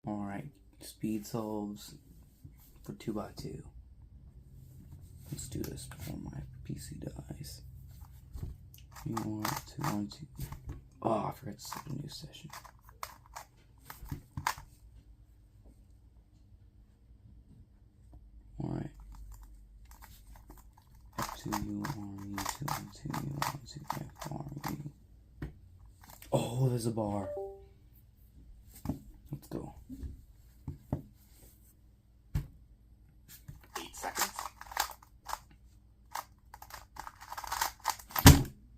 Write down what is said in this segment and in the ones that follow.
Alright, speed solves for 2x2. Let's do this before my PC dies. You want to. Oh, I forgot to set a new session. Alright. F2U R-U-2-1-2-U-1-2-F-R-U. Oh, there's a bar. Let's go. 8 seconds.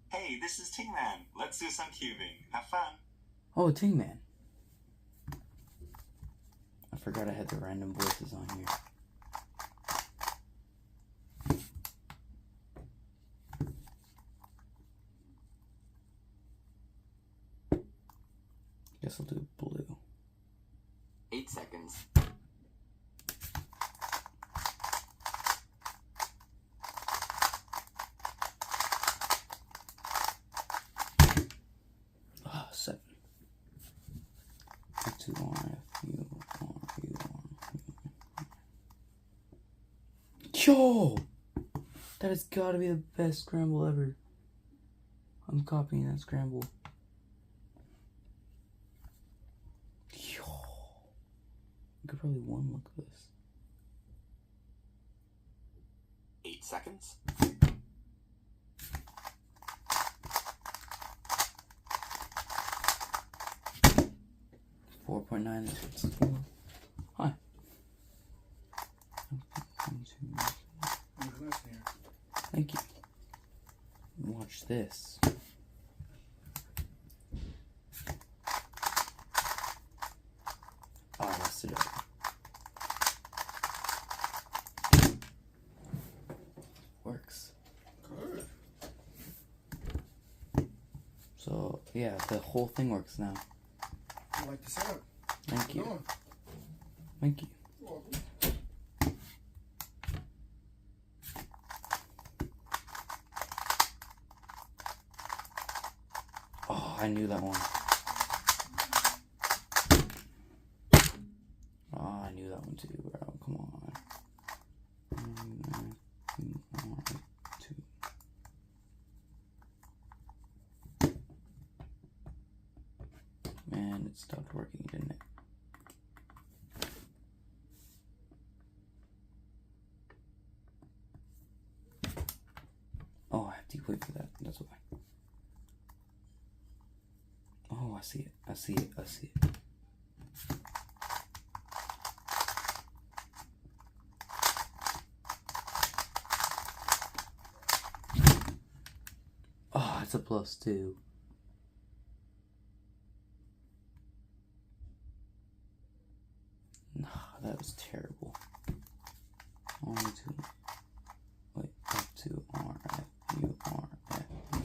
Hey, this is Tingman. Let's do some cubing. Have fun. Oh, Tingman. I forgot I had the random voices on here. Guess I'll do blue. 8 seconds. Ah, 7. Yo! That has got to be the best scramble ever. I'm copying that scramble. Yo! I could probably one look at this. 8 seconds. 4.9. Hi. Thank you. Watch this. Oh, I messed it up. Works. Good. So, yeah, the whole thing works now. I like the setup. Thank you. Go on. Thank you. You're welcome. Oh, I knew that one. Oh, I knew that one too, bro. Come on. Man, it stopped working, didn't it? Oh, I have to wait for that. That's why. Oh, I see it. I see it. I see it. Oh, it's a +2. Nah, that was terrible. 1, 2. Wait, F2 R F U R F U.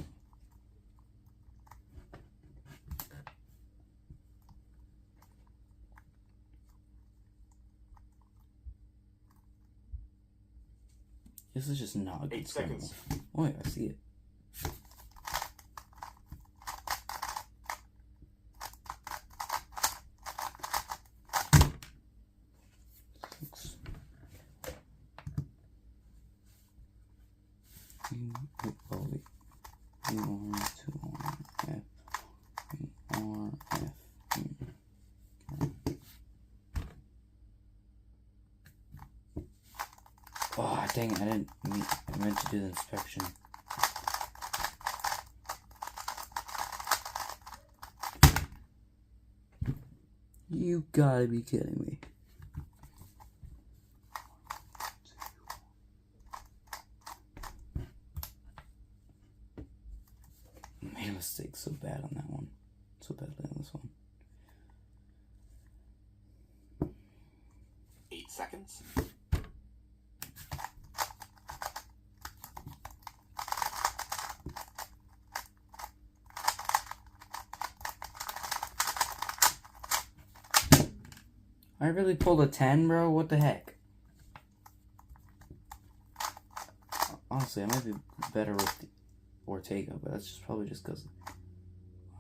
This is just not a good 8 scramble. seconds. Oh, yeah, I see it. Six. Oh, wait. U R 2 R F U R F U. Oh, dang it, I meant to do the inspection. You gotta be kidding me. I made a mistake so bad on that one. So badly on this one. 8 seconds. I really pulled a 10, bro? What the heck? Honestly, I might be better with Ortega, but that's just probably just because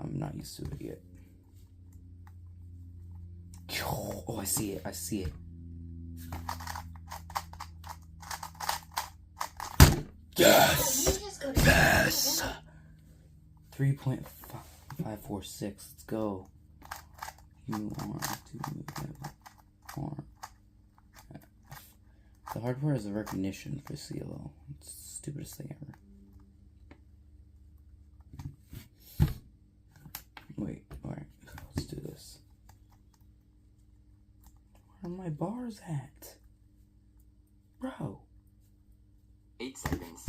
I'm not used to it yet. Oh, I see it. I see it. Yes! Yes! 3.546. Let's go. You want to move or the hard part is the recognition for CLO. It's the stupidest thing ever. Wait, alright, let's do this. Where are my bars at? Bro. 8 seconds.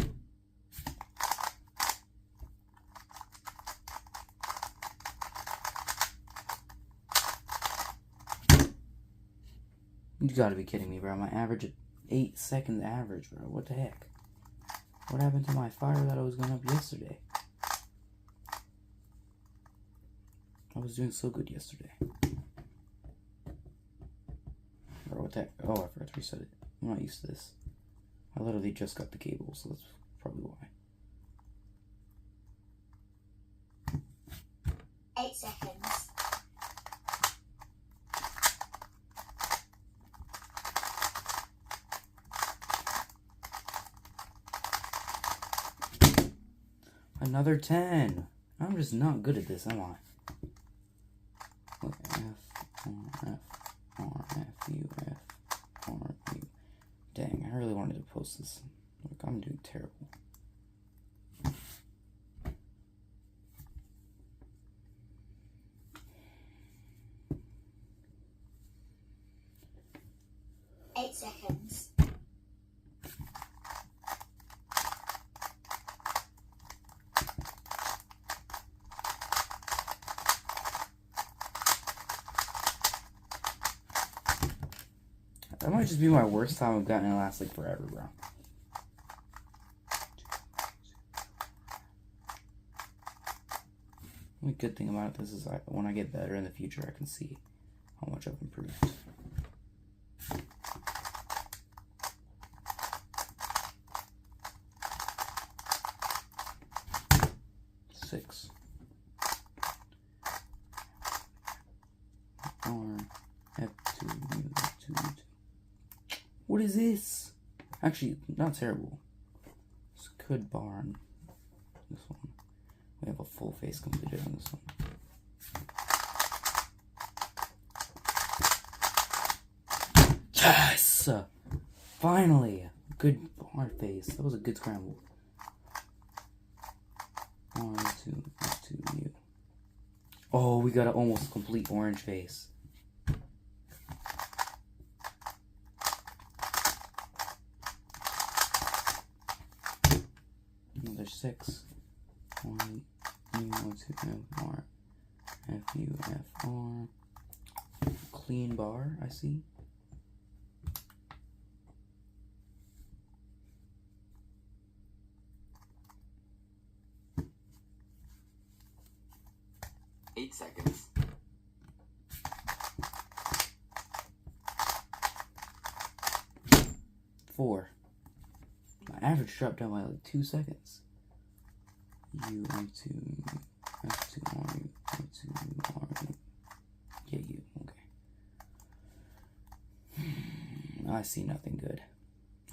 You gotta be kidding me, bro. My average 8 seconds average, bro. What the heck? What happened to my fire that I was going up yesterday? I was doing so good yesterday. Bro, what the heck? Oh, I forgot to reset it. I'm not used to this. I literally just got the cable, so that's probably why. 8 seconds. Another 10. I'm just not good at this, am I? Look, F, R, F, R, F, U, F, R, U. Dang, I really wanted to post this. Look, I'm doing terrible. Eight seconds. That might just be my worst time I've gotten it last like forever, bro. The good thing about this is when I get better in the future, I can see how much I've improved. Six. R, F2, U2. What is this? Actually, not terrible. It's a good bar on this one. We have a full face completed on this one. Yes! Finally! Good bar face. That was a good scramble. 1, 2, 2, U. Oh, we got an almost complete orange face. Another 6. 1, U, 1, 2, F, R, F, U, F, R. Clean bar, I see. Eight seconds. Four. My average dropped down by like 2 seconds. U, F2, F2, R, U, F2, R, U. Yeah, U, okay. I see nothing good.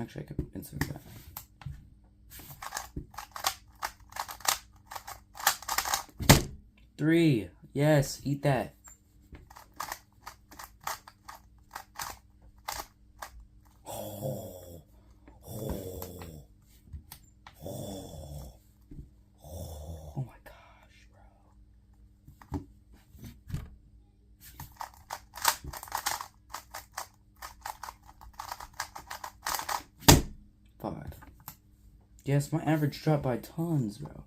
Actually, I could insert that. Three. Yes, eat that. Oh. Oh. Oh. Oh my gosh, bro. 5. Yes, my average dropped by tons, bro.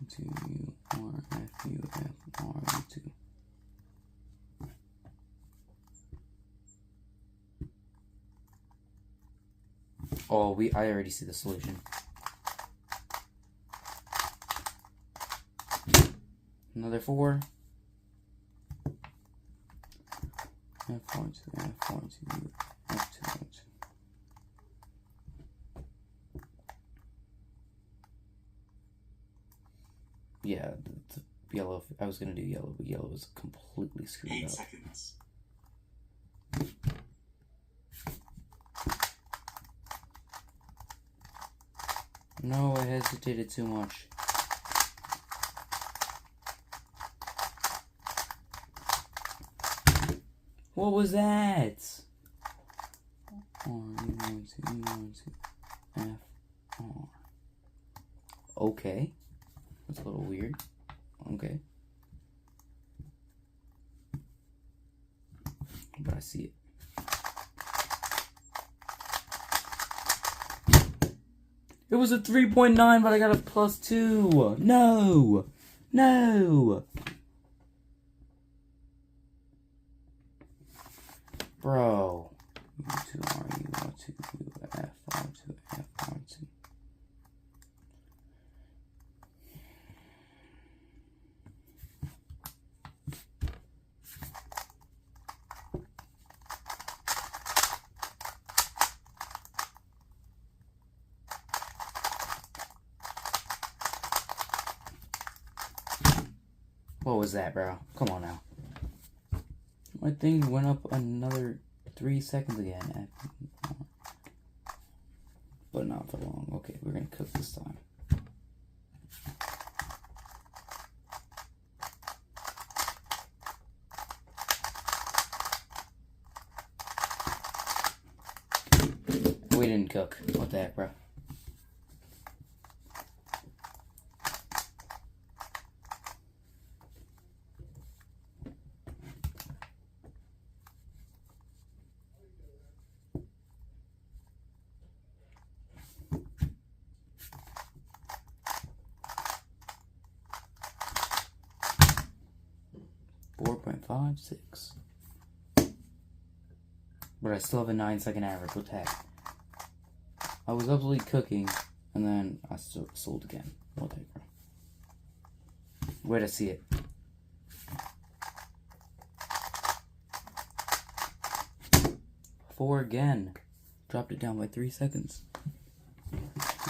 2, U, R, F, U, F, R, U, 2. Oh, I already see the solution. Another 4. F4, 2, F4, 2, F2, F2. Yeah, the yellow. I was gonna do yellow, but yellow was completely screwed 8 up. seconds. No, I hesitated too much. What was that? R, U12, F, R. Okay. That's a little weird. Okay. But I see it. It was a 3.9, but I got a +2. No! No! Bro. U2, R, U, R2, U, F, R2, F, R2. What was that, bro? Come on now. My thing went up another 3 seconds again. But not for long. Okay, we're gonna cook this time. We didn't cook. What the heck, bro? .56. But I still have a 9-second average. What the heck? I was absolutely cooking, and then I sold again. What the heck, bro? Where'd I see it? Four again. Dropped it down by 3 seconds.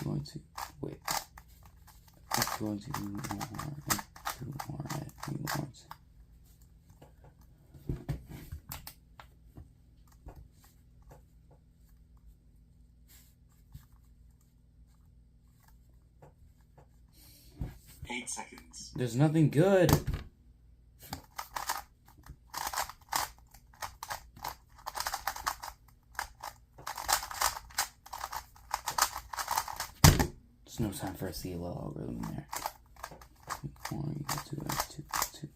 Going to wait. Going to Eight seconds. There's nothing good. There's no time for a CLL algorithm there. 1, 2, 2, 2.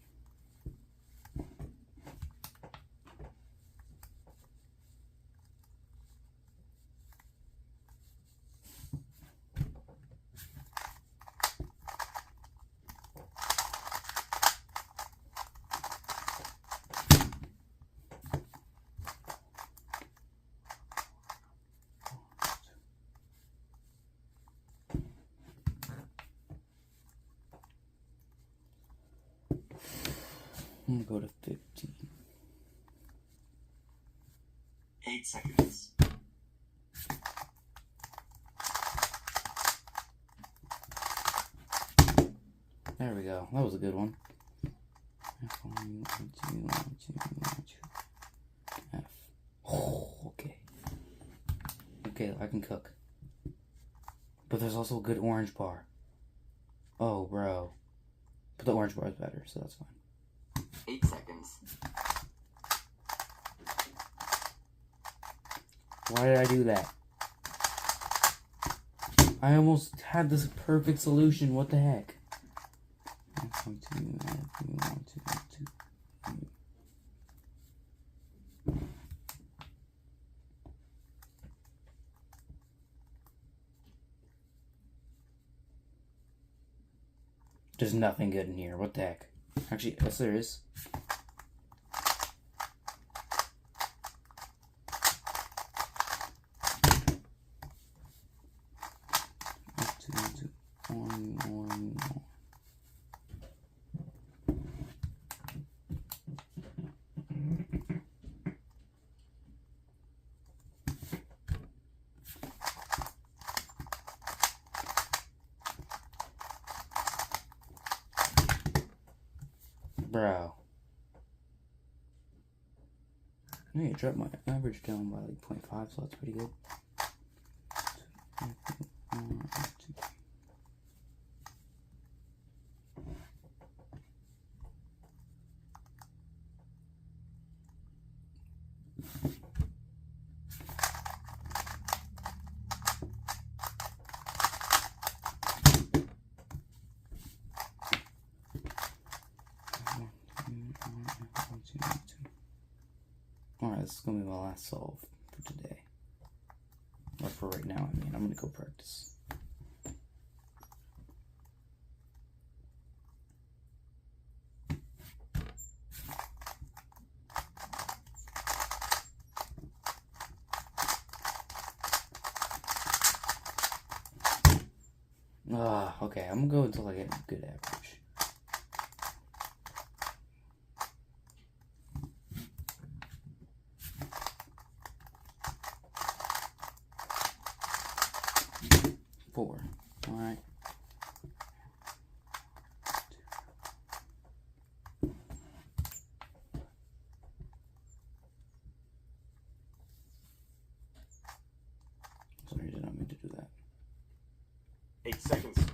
I'm gonna go to 15. 8 seconds. There we go. That was a good one. F. Oh, okay. Okay, I can cook. But there's also a good orange bar. Oh, bro. But the orange bar is better, so that's fine. 8 seconds. Why did I do that? I almost had this perfect solution. What the heck? There's nothing good in here. What the heck? Actually, yes, there is. Bro. I need to drop my average down by like 0.5, so that's pretty good. Alright, this is gonna be my last solve for today. Or for right now, I mean. I'm gonna go practice. Okay, I'm gonna go until I get a good average. Four. Alright. Sorry, did not mean to do that. 8 seconds.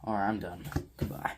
Alright, I'm done. Goodbye.